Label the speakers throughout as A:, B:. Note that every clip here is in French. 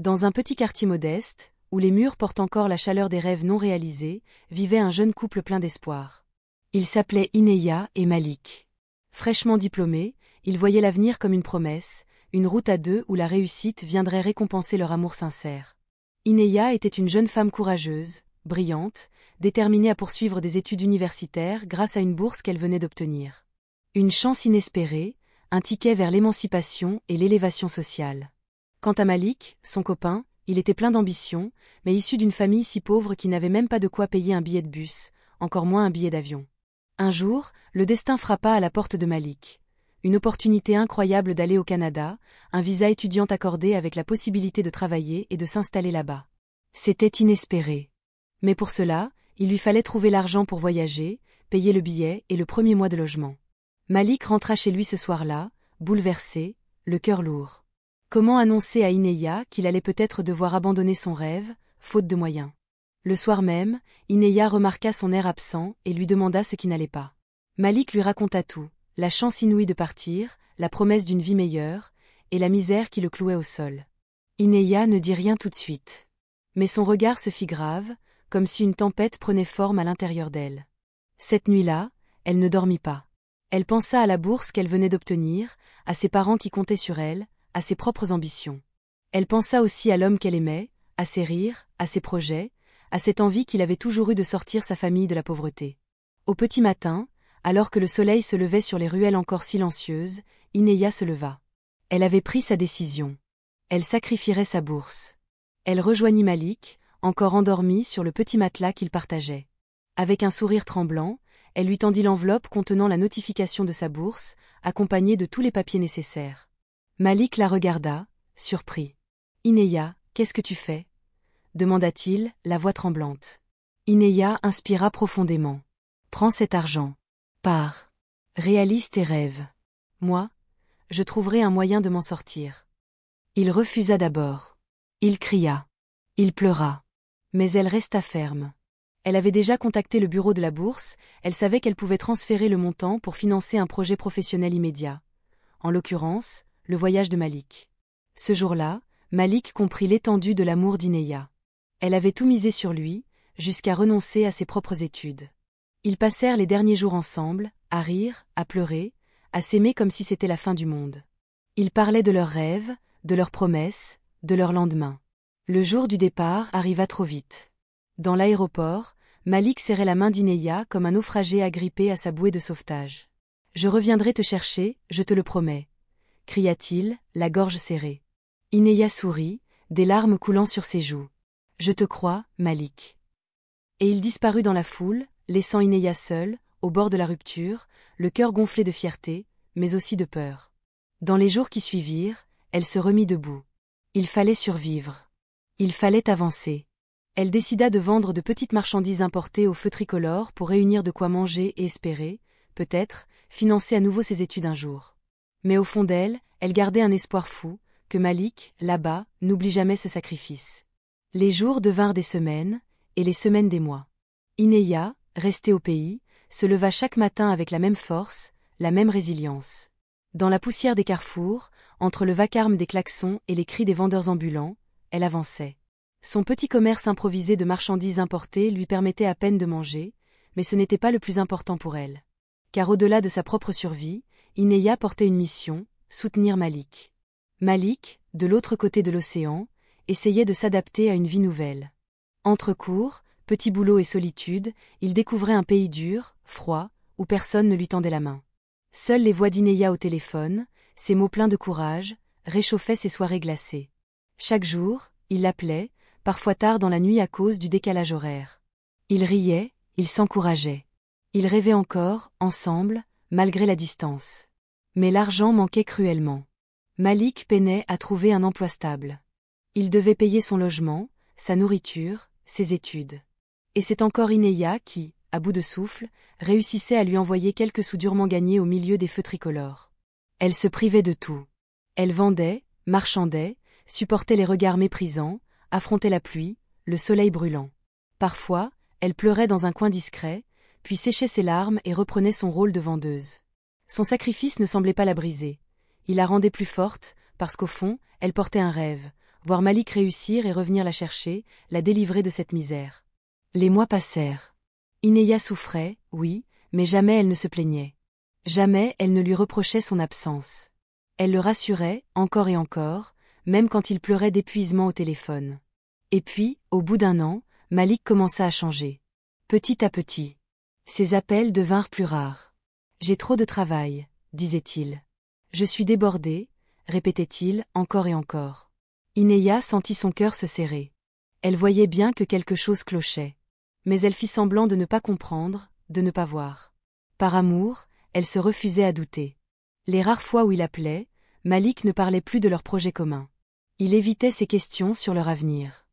A: Dans un petit quartier modeste, où les murs portent encore la chaleur des rêves non réalisés, vivait un jeune couple plein d'espoir. Ils s'appelaient Ineya et Malik. Fraîchement diplômés, ils voyaient l'avenir comme une promesse, une route à deux où la réussite viendrait récompenser leur amour sincère. Ineya était une jeune femme courageuse, brillante, déterminée à poursuivre des études universitaires grâce à une bourse qu'elle venait d'obtenir. Une chance inespérée, un ticket vers l'émancipation et l'élévation sociale. Quant à Malik, son copain, il était plein d'ambition, mais issu d'une famille si pauvre qu'il n'avait même pas de quoi payer un billet de bus, encore moins un billet d'avion. Un jour, le destin frappa à la porte de Malik. Une opportunité incroyable d'aller au Canada, un visa étudiant accordé avec la possibilité de travailler et de s'installer là-bas. C'était inespéré. Mais pour cela, il lui fallait trouver l'argent pour voyager, payer le billet et le premier mois de logement. Malik rentra chez lui ce soir-là, bouleversé, le cœur lourd. Comment annoncer à Ineya qu'il allait peut-être devoir abandonner son rêve, faute de moyens? Le soir même, Ineya remarqua son air absent et lui demanda ce qui n'allait pas. Malik lui raconta tout, la chance inouïe de partir, la promesse d'une vie meilleure, et la misère qui le clouait au sol. Ineya ne dit rien tout de suite. Mais son regard se fit grave, comme si une tempête prenait forme à l'intérieur d'elle. Cette nuit-là, elle ne dormit pas. Elle pensa à la bourse qu'elle venait d'obtenir, à ses parents qui comptaient sur elle, à ses propres ambitions. Elle pensa aussi à l'homme qu'elle aimait, à ses rires, à ses projets, à cette envie qu'il avait toujours eue de sortir sa famille de la pauvreté. Au petit matin, alors que le soleil se levait sur les ruelles encore silencieuses, Ineya se leva. Elle avait pris sa décision. Elle sacrifierait sa bourse. Elle rejoignit Malik, encore endormi sur le petit matelas qu'ils partageaient. Avec un sourire tremblant, elle lui tendit l'enveloppe contenant la notification de sa bourse, accompagnée de tous les papiers nécessaires. Malik la regarda, surpris. « Ineya, qu'est-ce que tu fais ?» demanda-t-il, la voix tremblante. Ineya inspira profondément. « Prends cet argent. Pars. Réalise tes rêves. Moi, je trouverai un moyen de m'en sortir. » Il refusa d'abord. Il cria. Il pleura. Mais elle resta ferme. Elle avait déjà contacté le bureau de la bourse, elle savait qu'elle pouvait transférer le montant pour financer un projet professionnel immédiat. En l'occurrence, le voyage de Malik. Ce jour-là, Malik comprit l'étendue de l'amour d'Ineya. Elle avait tout misé sur lui, jusqu'à renoncer à ses propres études. Ils passèrent les derniers jours ensemble, à rire, à pleurer, à s'aimer comme si c'était la fin du monde. Ils parlaient de leurs rêves, de leurs promesses, de leur lendemain. Le jour du départ arriva trop vite. Dans l'aéroport, Malik serrait la main d'Ineya comme un naufragé agrippé à sa bouée de sauvetage. « Je reviendrai te chercher, je te le promets », cria-t-il, la gorge serrée. Ineya sourit, des larmes coulant sur ses joues. « Je te crois, Malik. » Et il disparut dans la foule, laissant Ineya seule, au bord de la rupture, le cœur gonflé de fierté, mais aussi de peur. Dans les jours qui suivirent, elle se remit debout. Il fallait survivre. Il fallait avancer. Elle décida de vendre de petites marchandises importées au feu tricolore pour réunir de quoi manger et espérer, peut-être, financer à nouveau ses études un jour. Mais au fond d'elle, elle gardait un espoir fou, que Malik, là-bas, n'oublie jamais ce sacrifice. Les jours devinrent des semaines, et les semaines des mois. Ineya, restée au pays, se leva chaque matin avec la même force, la même résilience. Dans la poussière des carrefours, entre le vacarme des klaxons et les cris des vendeurs ambulants, elle avançait. Son petit commerce improvisé de marchandises importées lui permettait à peine de manger, mais ce n'était pas le plus important pour elle. Car au-delà de sa propre survie, Ineya portait une mission, soutenir Malik. Malik, de l'autre côté de l'océan, essayait de s'adapter à une vie nouvelle. Entre cours, petits boulots et solitude, il découvrait un pays dur, froid, où personne ne lui tendait la main. Seules les voix d'Ineya au téléphone, ses mots pleins de courage, réchauffaient ses soirées glacées. Chaque jour, il l'appelait, parfois tard dans la nuit à cause du décalage horaire. Ils riaient, ils s'encourageaient. Ils rêvaient encore, ensemble, malgré la distance. Mais l'argent manquait cruellement. Malik peinait à trouver un emploi stable. Il devait payer son logement, sa nourriture, ses études. Et c'est encore Ineya qui, à bout de souffle, réussissait à lui envoyer quelques sous durement gagnés au milieu des feux tricolores. Elle se privait de tout. Elle vendait, marchandait, supportait les regards méprisants, affrontait la pluie, le soleil brûlant. Parfois, elle pleurait dans un coin discret, puis séchait ses larmes et reprenait son rôle de vendeuse. Son sacrifice ne semblait pas la briser. Il la rendait plus forte, parce qu'au fond, elle portait un rêve, voir Malik réussir et revenir la chercher, la délivrer de cette misère. Les mois passèrent. Ineya souffrait, oui, mais jamais elle ne se plaignait. Jamais elle ne lui reprochait son absence. Elle le rassurait, encore et encore, même quand il pleurait d'épuisement au téléphone. Et puis, au bout d'un an, Malik commença à changer. Petit à petit. Ses appels devinrent plus rares. « J'ai trop de travail », disait-il. « Je suis débordé », répétait-il, encore et encore. Ineya sentit son cœur se serrer. Elle voyait bien que quelque chose clochait. Mais elle fit semblant de ne pas comprendre, de ne pas voir. Par amour, elle se refusait à douter. Les rares fois où il appelait, Malik ne parlait plus de leurs projets communs. Il évitait ses questions sur leur avenir.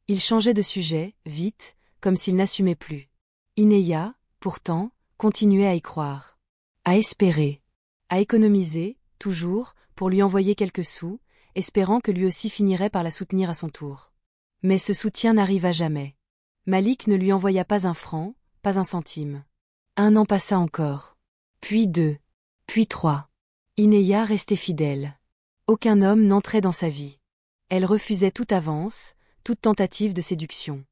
A: Il changeait de sujet, vite, comme s'il n'assumait plus. Ineya, pourtant, continuait à y croire. À espérer. À économiser, toujours, pour lui envoyer quelques sous, espérant que lui aussi finirait par la soutenir à son tour. Mais ce soutien n'arriva jamais. Malik ne lui envoya pas un franc, pas un centime. Un an passa encore. Puis 2. Puis 3. Ineya restait fidèle. Aucun homme n'entrait dans sa vie. Elle refusait toute avance, toute tentative de séduction.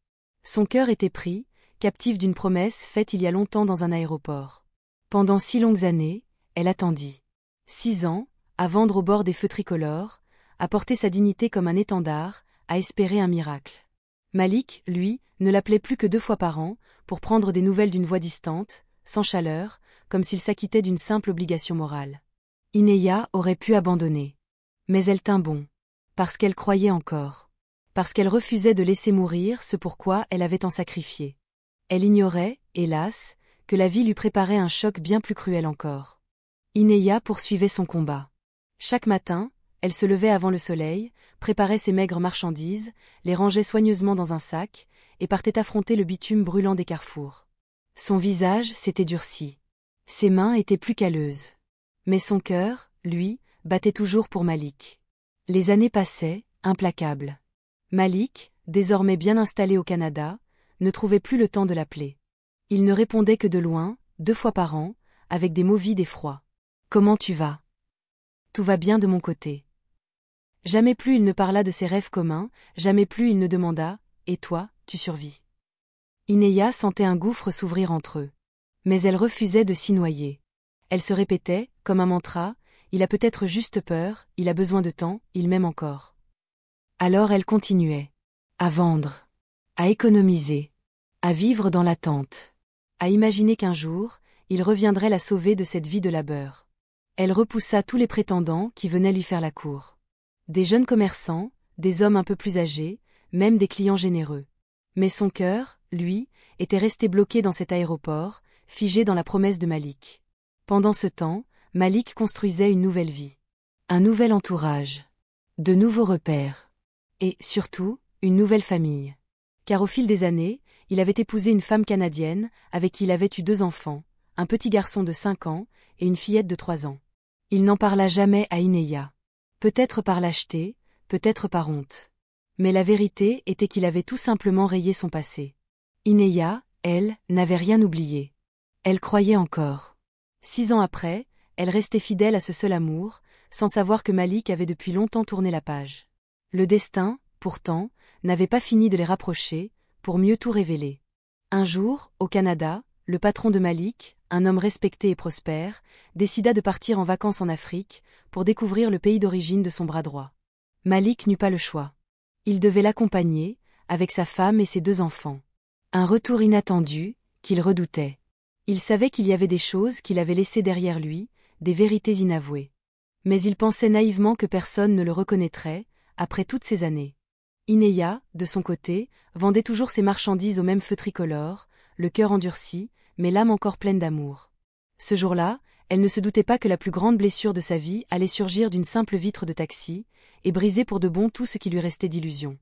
A: Son cœur était pris, captif d'une promesse faite il y a longtemps dans un aéroport. Pendant 6 longues années, elle attendit. 6 ans, à vendre au bord des feux tricolores, à porter sa dignité comme un étendard, à espérer un miracle. Malik, lui, ne l'appelait plus que 2 fois par an, pour prendre des nouvelles d'une voix distante, sans chaleur, comme s'il s'acquittait d'une simple obligation morale. Ineya aurait pu abandonner. Mais elle tint bon. Parce qu'elle croyait encore. Parce qu'elle refusait de laisser mourir ce pourquoi elle avait tant sacrifié. Elle ignorait, hélas, que la vie lui préparait un choc bien plus cruel encore. Ineya poursuivait son combat. Chaque matin, elle se levait avant le soleil, préparait ses maigres marchandises, les rangeait soigneusement dans un sac, et partait affronter le bitume brûlant des carrefours. Son visage s'était durci. Ses mains étaient plus calleuses. Mais son cœur, lui, battait toujours pour Malik. Les années passaient, implacables. Malik, désormais bien installé au Canada, ne trouvait plus le temps de l'appeler. Il ne répondait que de loin, 2 fois par an, avec des mots vides et froids. « Comment tu vas ? » « Tout va bien de mon côté. » Jamais plus il ne parla de ses rêves communs, jamais plus il ne demanda « Et toi, tu survis ?» Ineya sentait un gouffre s'ouvrir entre eux. Mais elle refusait de s'y noyer. Elle se répétait, comme un mantra, « Il a peut-être juste peur, il a besoin de temps, il m'aime encore. » Alors elle continuait. À vendre. À économiser. À vivre dans l'attente. À imaginer qu'un jour, il reviendrait la sauver de cette vie de labeur. Elle repoussa tous les prétendants qui venaient lui faire la cour. Des jeunes commerçants, des hommes un peu plus âgés, même des clients généreux. Mais son cœur, lui, était resté bloqué dans cet aéroport, figé dans la promesse de Malik. Pendant ce temps, Malik construisait une nouvelle vie. Un nouvel entourage. De nouveaux repères. Et, surtout, une nouvelle famille. Car au fil des années, il avait épousé une femme canadienne, avec qui il avait eu 2 enfants, un petit garçon de 5 ans et une fillette de 3 ans. Il n'en parla jamais à Ineya. Peut-être par lâcheté, peut-être par honte. Mais la vérité était qu'il avait tout simplement rayé son passé. Ineya, elle, n'avait rien oublié. Elle croyait encore. 6 ans après, elle restait fidèle à ce seul amour, sans savoir que Malik avait depuis longtemps tourné la page. Le destin, pourtant, n'avait pas fini de les rapprocher, pour mieux tout révéler. Un jour, au Canada, le patron de Malik, un homme respecté et prospère, décida de partir en vacances en Afrique, pour découvrir le pays d'origine de son bras droit. Malik n'eut pas le choix. Il devait l'accompagner, avec sa femme et ses 2 enfants. Un retour inattendu, qu'il redoutait. Il savait qu'il y avait des choses qu'il avait laissées derrière lui, des vérités inavouées. Mais il pensait naïvement que personne ne le reconnaîtrait, après toutes ces années. Ineya, de son côté, vendait toujours ses marchandises au même feu tricolore, le cœur endurci, mais l'âme encore pleine d'amour. Ce jour-là, elle ne se doutait pas que la plus grande blessure de sa vie allait surgir d'une simple vitre de taxi, et briser pour de bon tout ce qui lui restait d'illusion.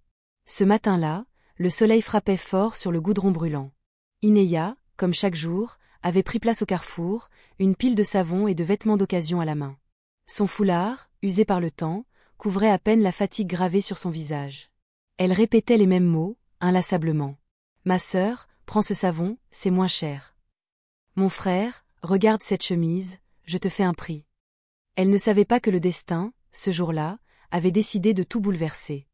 A: Ce matin-là, le soleil frappait fort sur le goudron brûlant. Ineya, comme chaque jour, avait pris place au carrefour, une pile de savon et de vêtements d'occasion à la main. Son foulard, usé par le temps, couvrait à peine la fatigue gravée sur son visage. Elle répétait les mêmes mots, inlassablement. « Ma sœur, prends ce savon, c'est moins cher. Mon frère, regarde cette chemise, je te fais un prix. » Elle ne savait pas que le destin, ce jour-là, avait décidé de tout bouleverser.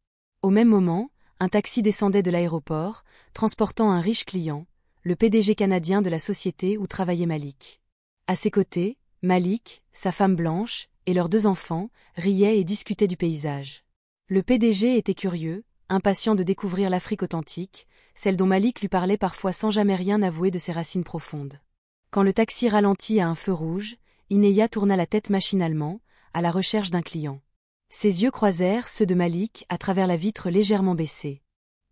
A: Au même moment, un taxi descendait de l'aéroport, transportant un riche client, le PDG canadien de la société où travaillait Malik. À ses côtés, Malik, sa femme blanche, et leurs 2 enfants, riaient et discutaient du paysage. Le PDG était curieux, impatient de découvrir l'Afrique authentique, celle dont Malik lui parlait parfois sans jamais rien avouer de ses racines profondes. Quand le taxi ralentit à un feu rouge, Ineya tourna la tête machinalement, à la recherche d'un client. Ses yeux croisèrent ceux de Malik à travers la vitre légèrement baissée.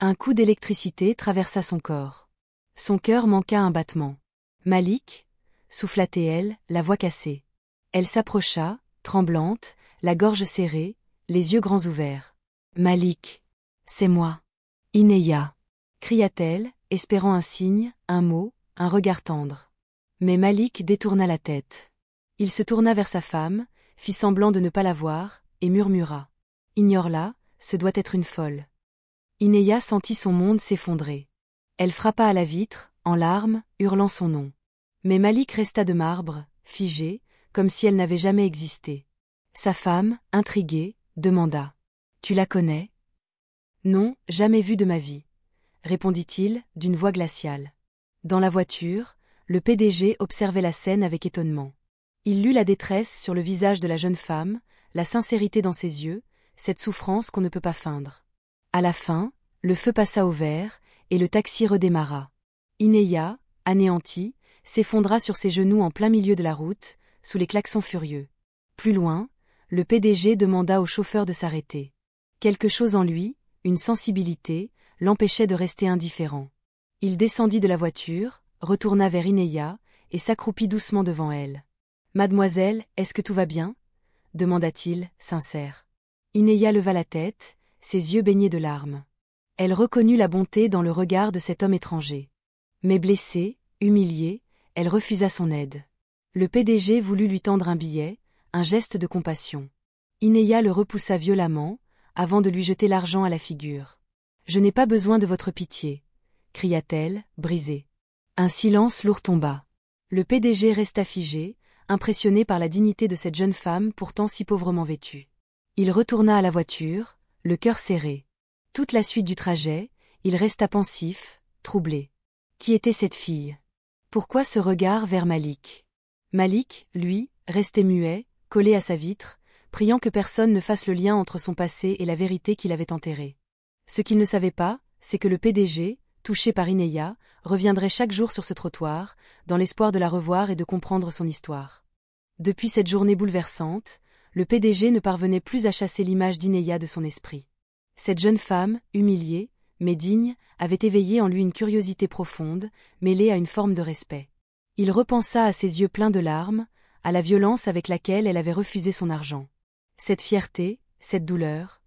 A: Un coup d'électricité traversa son corps. Son cœur manqua un battement. Malik, souffla-t-elle, la voix cassée. Elle s'approcha, tremblante, la gorge serrée, les yeux grands ouverts. Malik, c'est moi. Ineya, cria-t-elle, espérant un signe, un mot, un regard tendre. Mais Malik détourna la tête. Il se tourna vers sa femme, fit semblant de ne pas la voir, et murmura. Ignore-la, ce doit être une folle. Ineya sentit son monde s'effondrer. Elle frappa à la vitre, en larmes, hurlant son nom. Mais Malik resta de marbre, figé, comme si elle n'avait jamais existé. Sa femme, intriguée, demanda. Tu la connais? Non, jamais vue de ma vie, répondit-il, d'une voix glaciale. Dans la voiture, le PDG observait la scène avec étonnement. Il lut la détresse sur le visage de la jeune femme, la sincérité dans ses yeux, cette souffrance qu'on ne peut pas feindre. À la fin, le feu passa au vert, et le taxi redémarra. Ineya, anéantie, s'effondra sur ses genoux en plein milieu de la route, sous les klaxons furieux. Plus loin, le PDG demanda au chauffeur de s'arrêter. Quelque chose en lui, une sensibilité, l'empêchait de rester indifférent. Il descendit de la voiture, retourna vers Ineya, et s'accroupit doucement devant elle. « Mademoiselle, est-ce que tout va bien ?» demanda-t-il, sincère. Ineya leva la tête, ses yeux baignés de larmes. Elle reconnut la bonté dans le regard de cet homme étranger. Mais blessée, humiliée, elle refusa son aide. Le PDG voulut lui tendre un billet, un geste de compassion. Ineya le repoussa violemment, avant de lui jeter l'argent à la figure. « Je n'ai pas besoin de votre pitié », cria-t-elle, brisée. Un silence lourd tomba. Le PDG resta figé, impressionné par la dignité de cette jeune femme pourtant si pauvrement vêtue. Il retourna à la voiture, le cœur serré. Toute la suite du trajet, il resta pensif, troublé. Qui était cette fille? Pourquoi ce regard vers Malik? Malik, lui, restait muet, collé à sa vitre, priant que personne ne fasse le lien entre son passé et la vérité qu'il avait enterrée. Ce qu'il ne savait pas, c'est que le PDG, touché par Ineya, reviendrait chaque jour sur ce trottoir, dans l'espoir de la revoir et de comprendre son histoire. Depuis cette journée bouleversante, le PDG ne parvenait plus à chasser l'image d'Ineya de son esprit. Cette jeune femme, humiliée, mais digne, avait éveillé en lui une curiosité profonde, mêlée à une forme de respect. Il repensa à ses yeux pleins de larmes, à la violence avec laquelle elle avait refusé son argent. Cette fierté, cette douleur,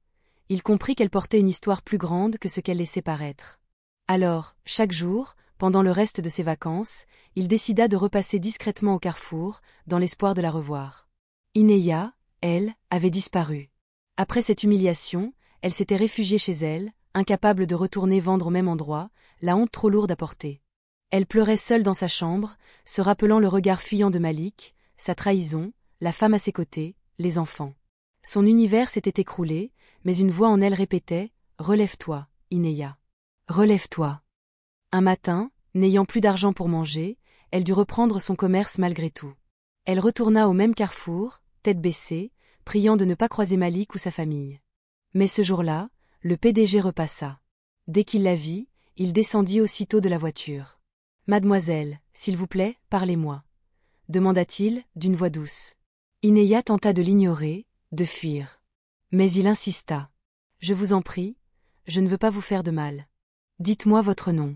A: il comprit qu'elle portait une histoire plus grande que ce qu'elle laissait paraître. Alors, chaque jour, pendant le reste de ses vacances, il décida de repasser discrètement au carrefour, dans l'espoir de la revoir. Ineya, elle, avait disparu. Après cette humiliation, elle s'était réfugiée chez elle, incapable de retourner vendre au même endroit, la honte trop lourde à porter. Elle pleurait seule dans sa chambre, se rappelant le regard fuyant de Malik, sa trahison, la femme à ses côtés, les enfants. Son univers s'était écroulé, mais une voix en elle répétait « Relève-toi, Ineya. Relève-toi ». Un matin, n'ayant plus d'argent pour manger, elle dut reprendre son commerce malgré tout. Elle retourna au même carrefour, tête baissée, priant de ne pas croiser Malik ou sa famille. Mais ce jour-là, le PDG repassa. Dès qu'il la vit, il descendit aussitôt de la voiture. « Mademoiselle, s'il vous plaît, parlez-moi » demanda-t-il, d'une voix douce. Ineya tenta de l'ignorer, de fuir. Mais il insista. « Je vous en prie, je ne veux pas vous faire de mal. Dites-moi votre nom. »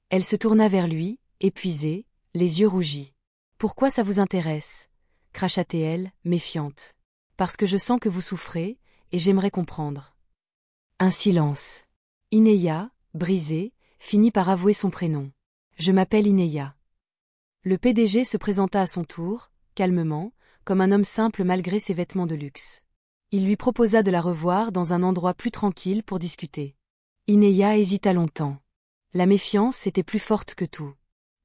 A: Elle se tourna vers lui, épuisée, les yeux rougis. « Pourquoi ça vous intéresse » cracha-t-elle, méfiante. « Parce que je sens que vous souffrez, et j'aimerais comprendre. » Un silence. Ineya, brisée, finit par avouer son prénom. « Je m'appelle Ineya. » Le PDG se présenta à son tour, calmement, comme un homme simple malgré ses vêtements de luxe. Il lui proposa de la revoir dans un endroit plus tranquille pour discuter. Ineya hésita longtemps. La méfiance était plus forte que tout.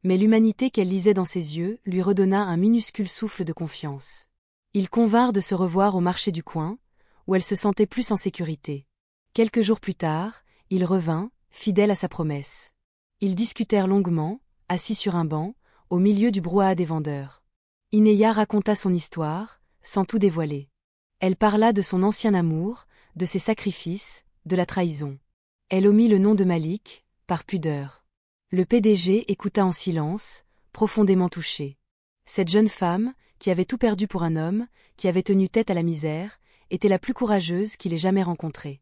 A: Mais l'humanité qu'elle lisait dans ses yeux lui redonna un minuscule souffle de confiance. Ils convinrent de se revoir au marché du coin, où elle se sentait plus en sécurité. Quelques jours plus tard, il revint, fidèle à sa promesse. Ils discutèrent longuement, assis sur un banc, au milieu du brouhaha des vendeurs. Ineya raconta son histoire, sans tout dévoiler. Elle parla de son ancien amour, de ses sacrifices, de la trahison. Elle omit le nom de Malik, par pudeur. Le PDG écouta en silence, profondément touché. Cette jeune femme, qui avait tout perdu pour un homme, qui avait tenu tête à la misère, était la plus courageuse qu'il ait jamais rencontrée.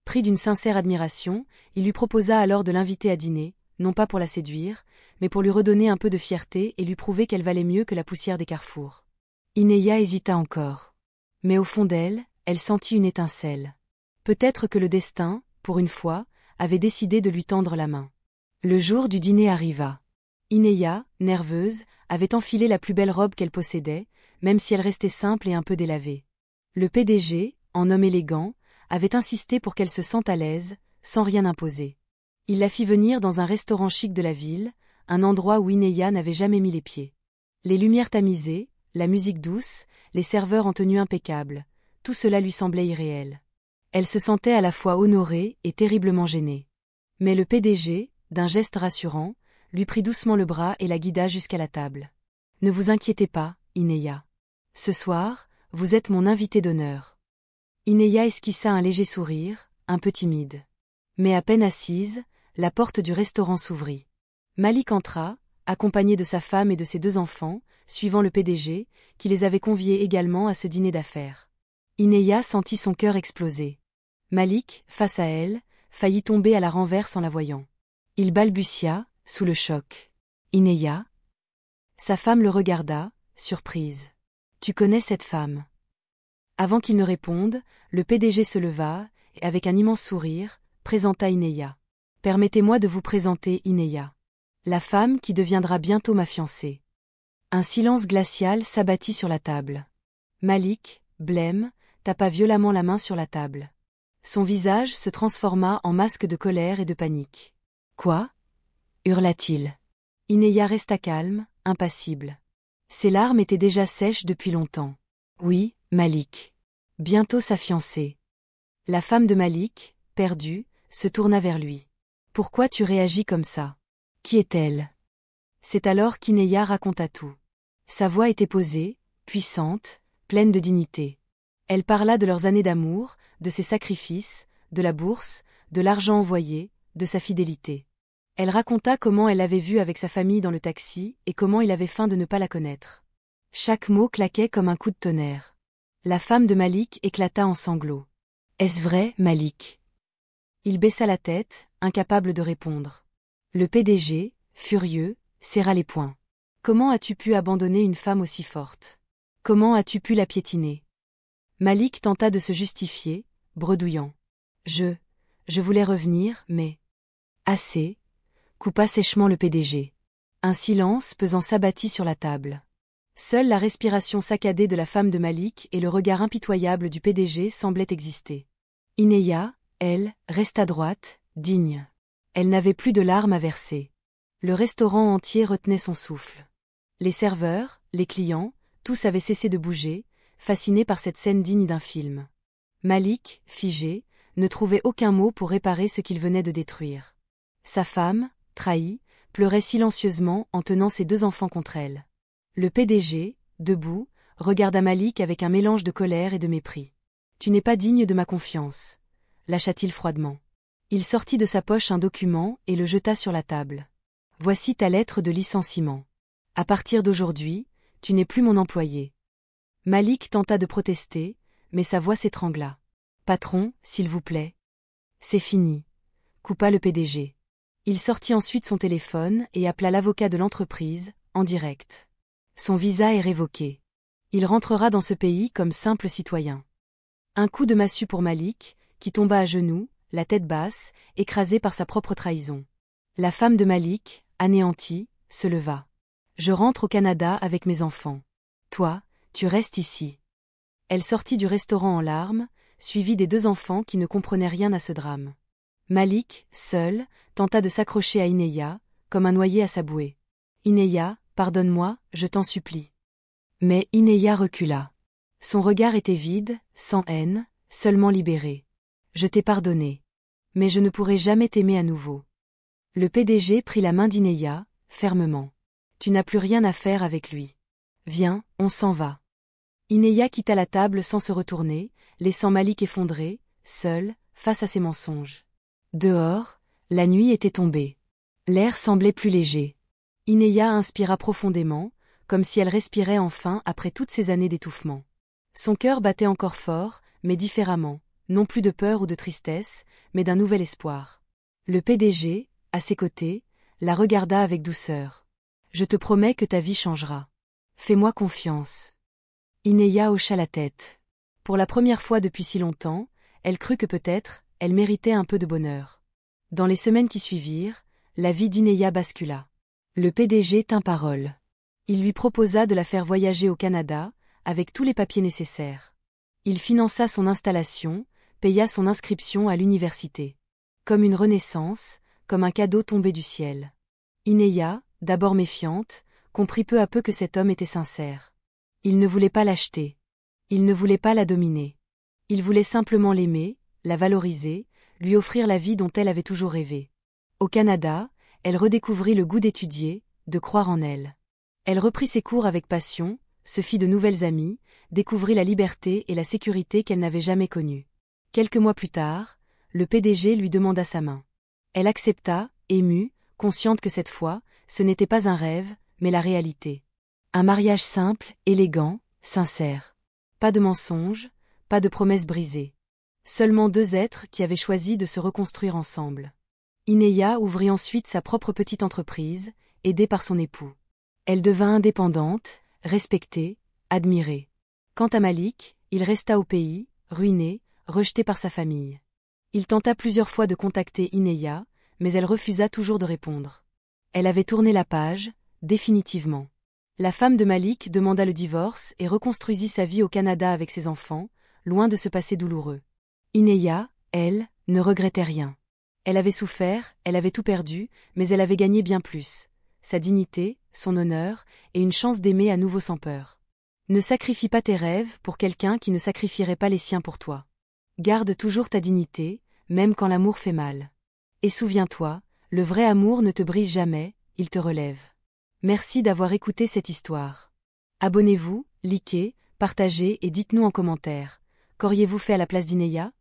A: Pris d'une sincère admiration, il lui proposa alors de l'inviter à dîner, non pas pour la séduire, mais pour lui redonner un peu de fierté et lui prouver qu'elle valait mieux que la poussière des carrefours. Ineya hésita encore. Mais au fond d'elle, elle sentit une étincelle. Peut-être que le destin, pour une fois, avait décidé de lui tendre la main. Le jour du dîner arriva. Ineya, nerveuse, avait enfilé la plus belle robe qu'elle possédait, même si elle restait simple et un peu délavée. Le PDG, en homme élégant, avait insisté pour qu'elle se sente à l'aise, sans rien imposer. Il la fit venir dans un restaurant chic de la ville, un endroit où Ineya n'avait jamais mis les pieds. Les lumières tamisées, la musique douce, les serveurs en tenue impeccable, tout cela lui semblait irréel. Elle se sentait à la fois honorée et terriblement gênée. Mais le PDG, d'un geste rassurant, lui prit doucement le bras et la guida jusqu'à la table. « Ne vous inquiétez pas, Ineya. Ce soir, vous êtes mon invité d'honneur. » Ineya esquissa un léger sourire, un peu timide. Mais à peine assise, la porte du restaurant s'ouvrit. Malik entra, accompagné de sa femme et de ses 2 enfants, suivant le PDG, qui les avait conviés également à ce dîner d'affaires. Ineya sentit son cœur exploser. Malik, face à elle, faillit tomber à la renverse en la voyant. Il balbutia, sous le choc. « Ineya ?» Sa femme le regarda, surprise. « Tu connais cette femme ?» Avant qu'il ne réponde, le PDG se leva, et avec un immense sourire, présenta Ineya. « Permettez-moi de vous présenter Ineya. La femme qui deviendra bientôt ma fiancée. » Un silence glacial s'abattit sur la table. Malik, blême, tapa violemment la main sur la table. Son visage se transforma en masque de colère et de panique. « Quoi ?» hurla-t-il. Ineya resta calme, impassible. Ses larmes étaient déjà sèches depuis longtemps. « Oui, Malik. Bientôt sa fiancée. » La femme de Malik, perdue, se tourna vers lui. « Pourquoi tu réagis comme ça? Qui est-elle » C'est alors qu'Ineya raconta tout. Sa voix était posée, puissante, pleine de dignité. Elle parla de leurs années d'amour, de ses sacrifices, de la bourse, de l'argent envoyé, de sa fidélité. Elle raconta comment elle l'avait vu avec sa famille dans le taxi et comment il avait feint de ne pas la connaître. Chaque mot claquait comme un coup de tonnerre. La femme de Malik éclata en sanglots. « Est-ce vrai, Malik ?» Il baissa la tête, incapable de répondre. Le PDG, furieux, serra les poings. « Comment as-tu pu abandonner une femme aussi forte? Comment as-tu pu la piétiner ?» Malik tenta de se justifier, bredouillant. « Je voulais revenir, mais... » « Assez !» coupa sèchement le PDG. Un silence pesant s'abattit sur la table. Seule la respiration saccadée de la femme de Malik et le regard impitoyable du PDG semblaient exister. Ineya, elle, resta droite, digne. Elle n'avait plus de larmes à verser. Le restaurant entier retenait son souffle. Les serveurs, les clients, tous avaient cessé de bouger, fascinés par cette scène digne d'un film. Malik, figé, ne trouvait aucun mot pour réparer ce qu'il venait de détruire. Sa femme, trahie, pleurait silencieusement en tenant ses 2 enfants contre elle. Le PDG, debout, regarda Malik avec un mélange de colère et de mépris. « Tu n'es pas digne de ma confiance », lâcha-t-il froidement. Il sortit de sa poche un document et le jeta sur la table. « Voici ta lettre de licenciement. À partir d'aujourd'hui, tu n'es plus mon employé. » Malik tenta de protester, mais sa voix s'étrangla. « Patron, s'il vous plaît. »« C'est fini », coupa le PDG. Il sortit ensuite son téléphone et appela l'avocat de l'entreprise, en direct. Son visa est révoqué. Il rentrera dans ce pays comme simple citoyen. Un coup de massue pour Malik, qui tomba à genoux, la tête basse, écrasé par sa propre trahison. La femme de Malik, anéantie, se leva. « Je rentre au Canada avec mes enfants. Toi, tu restes ici. » Elle sortit du restaurant en larmes, suivie des 2 enfants qui ne comprenaient rien à ce drame. Malik, seul, tenta de s'accrocher à Ineya, comme un noyé à sa bouée. « Ineya, pardonne-moi, je t'en supplie. » Mais Ineya recula. Son regard était vide, sans haine, seulement libéré. « Je t'ai pardonné. Mais je ne pourrai jamais t'aimer à nouveau. Le PDG prit la main d'Ineya, fermement. Tu n'as plus rien à faire avec lui. Viens, on s'en va. Ineya quitta la table sans se retourner, laissant Malik effondré, seul, face à ses mensonges. Dehors, la nuit était tombée. L'air semblait plus léger. Ineya inspira profondément, comme si elle respirait enfin après toutes ces années d'étouffement. Son cœur battait encore fort, mais différemment, non plus de peur ou de tristesse, mais d'un nouvel espoir. Le PDG, à ses côtés, la regarda avec douceur. Je te promets que ta vie changera. Fais-moi confiance. Ineya hocha la tête. Pour la première fois depuis si longtemps, elle crut que peut-être, elle méritait un peu de bonheur. Dans les semaines qui suivirent, la vie d'Ineya bascula. Le PDG tint parole. Il lui proposa de la faire voyager au Canada, avec tous les papiers nécessaires. Il finança son installation, paya son inscription à l'université. Comme une renaissance, comme un cadeau tombé du ciel. Ineya, d'abord méfiante, comprit peu à peu que cet homme était sincère. Il ne voulait pas l'acheter. Il ne voulait pas la dominer. Il voulait simplement l'aimer, la valoriser, lui offrir la vie dont elle avait toujours rêvé. Au Canada, elle redécouvrit le goût d'étudier, de croire en elle. Elle reprit ses cours avec passion, se fit de nouvelles amies, découvrit la liberté et la sécurité qu'elle n'avait jamais connues. Quelques mois plus tard, le PDG lui demanda sa main. Elle accepta, émue, consciente que cette fois, ce n'était pas un rêve, mais la réalité. Un mariage simple, élégant, sincère. Pas de mensonges, pas de promesses brisées. Seulement deux êtres qui avaient choisi de se reconstruire ensemble. Ineya ouvrit ensuite sa propre petite entreprise, aidée par son époux. Elle devint indépendante, respectée, admirée. Quant à Malik, il resta au pays, ruiné, rejeté par sa famille. Il tenta plusieurs fois de contacter Ineya, mais elle refusa toujours de répondre. Elle avait tourné la page, définitivement. La femme de Malik demanda le divorce et reconstruisit sa vie au Canada avec ses enfants, loin de ce passé douloureux. Ineya, elle, ne regrettait rien. Elle avait souffert, elle avait tout perdu, mais elle avait gagné bien plus. Sa dignité, son honneur, et une chance d'aimer à nouveau sans peur. Ne sacrifie pas tes rêves pour quelqu'un qui ne sacrifierait pas les siens pour toi. Garde toujours ta dignité, même quand l'amour fait mal. Et souviens-toi, le vrai amour ne te brise jamais, il te relève. Merci d'avoir écouté cette histoire. Abonnez-vous, likez, partagez et dites-nous en commentaire. Qu'auriez-vous fait à la place d'Ineya ?